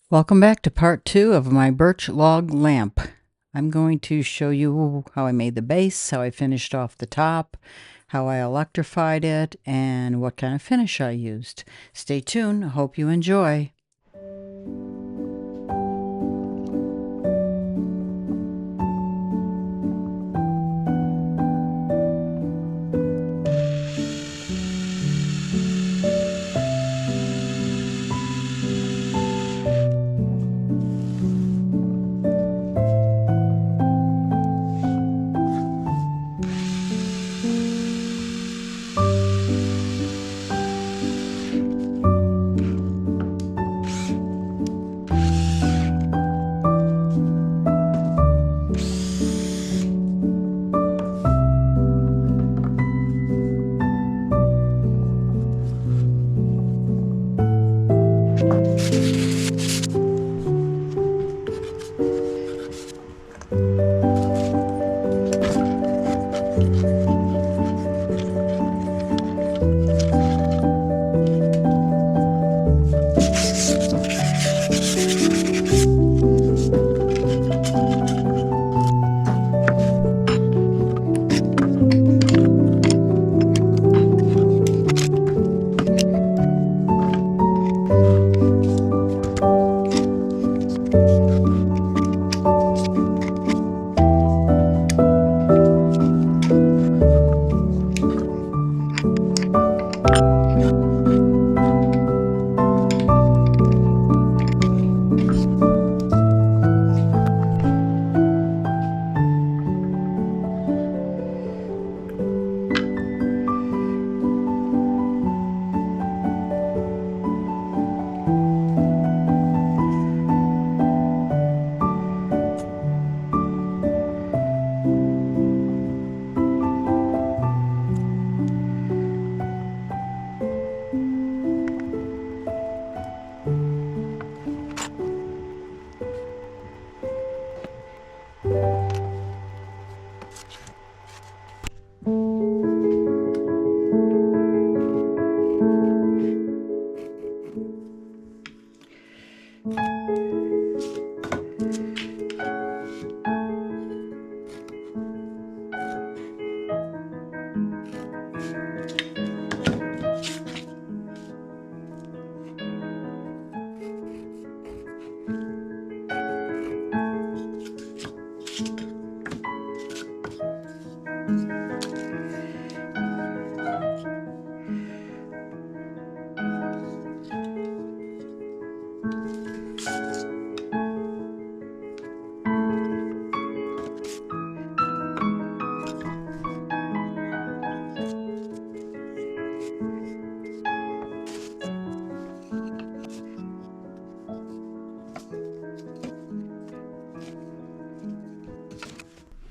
Welcome back to part 2 of my Birch Log Lamp. I'm going to show you how I made the base, how I finished off the top, how I electrified it, and what kind of finish I used. Stay tuned. I hope you enjoy.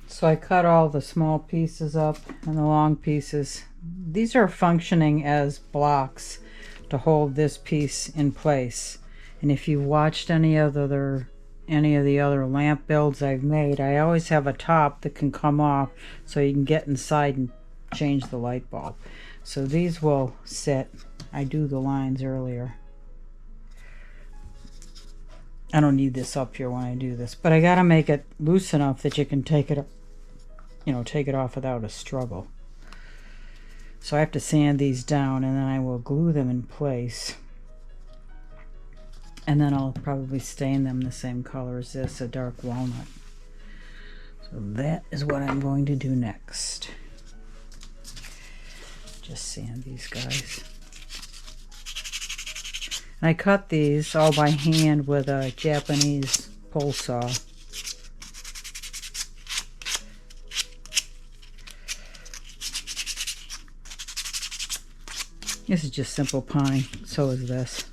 So I cut all the small pieces up and the long pieces. These are functioning as blocks to hold this piece in place. And if you've watched any of the other lamp builds I've made, I always have a top that can come off so you can get inside and change the light bulb. So these will sit. I do the lines earlier. I don't need this up here when I do this, but I gotta make it loose enough that you can take it off without a struggle. So I have to sand these down, and then I will glue them in place, and then I'll probably stain them the same color as this, a dark walnut. So that is what I'm going to do next. Just sand these guys. And I cut these all by hand with a Japanese pole saw. This is just simple pine, so is this.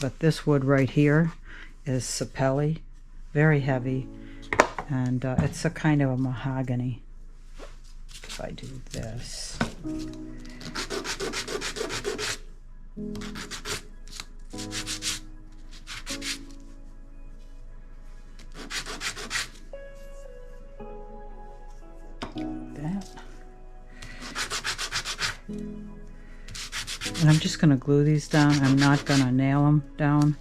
But this wood right here is sapelli, very heavy, and it's a kind of a mahogany. If I do this. And I'm just going to glue these down. I'm not going to nail them down.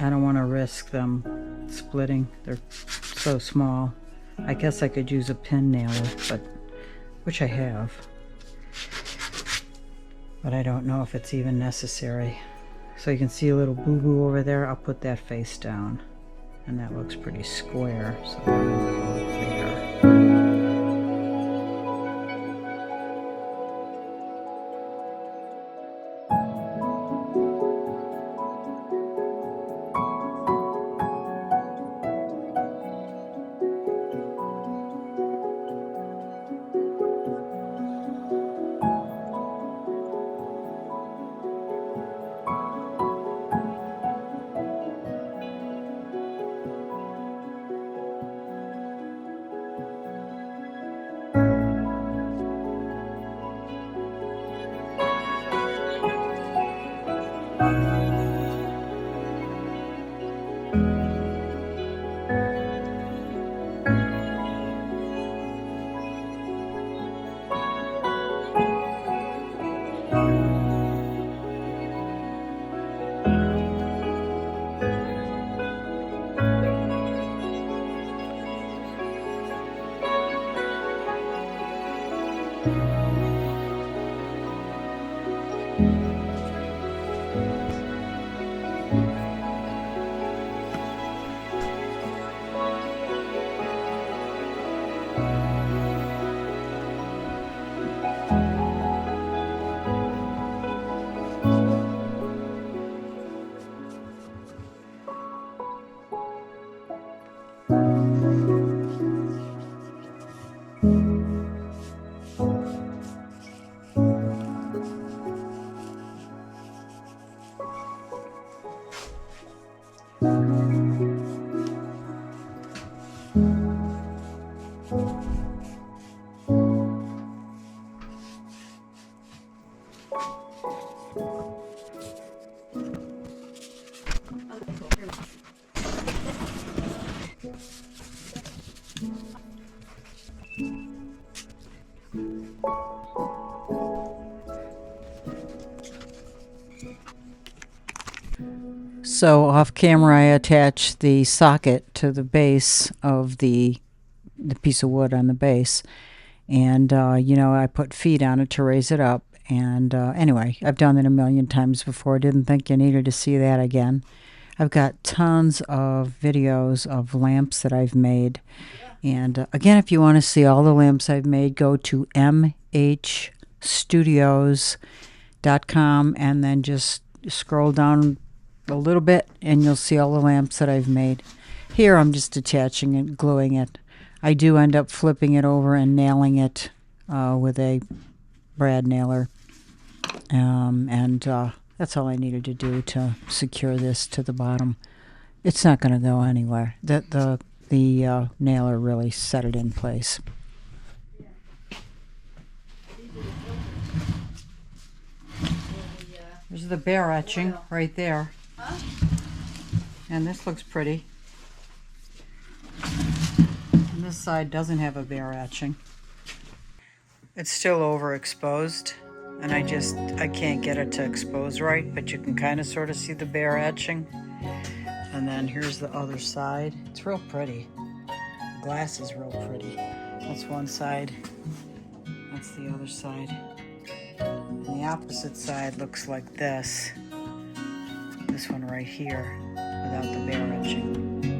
I don't want to risk them splitting. They're so small. I guess I could use a pin nailer, which I have. But I don't know if it's even necessary. So you can see a little boo-boo over there. I'll put that face down. And that looks pretty square. So I'm going to go there. So off camera, I attached the socket to the base of the piece of wood on the base, and you know, I put feet on it to raise it up. And anyway, I've done it a million times before. Didn't think you needed to see that again. I've got tons of videos of lamps that I've made. And again, if you want to see all the lamps I've made, go to mhstudios.com and then just scroll down a little bit and you'll see all the lamps that I've made. Here I'm just attaching it, gluing it. I do end up flipping it over and nailing it with a brad nailer. That's all I needed to do to secure this to the bottom. It's not going to go anywhere. The nailer really set it in place. There's the bear etching right there. And this looks pretty. And this side doesn't have a bear etching. It's still overexposed, and I can't get it to expose right, but you can kind of sort of see the bear etching. And then here's the other side. It's real pretty. The glass is real pretty. That's one side. That's the other side. And the opposite side looks like this. This one right here, without the bear etching.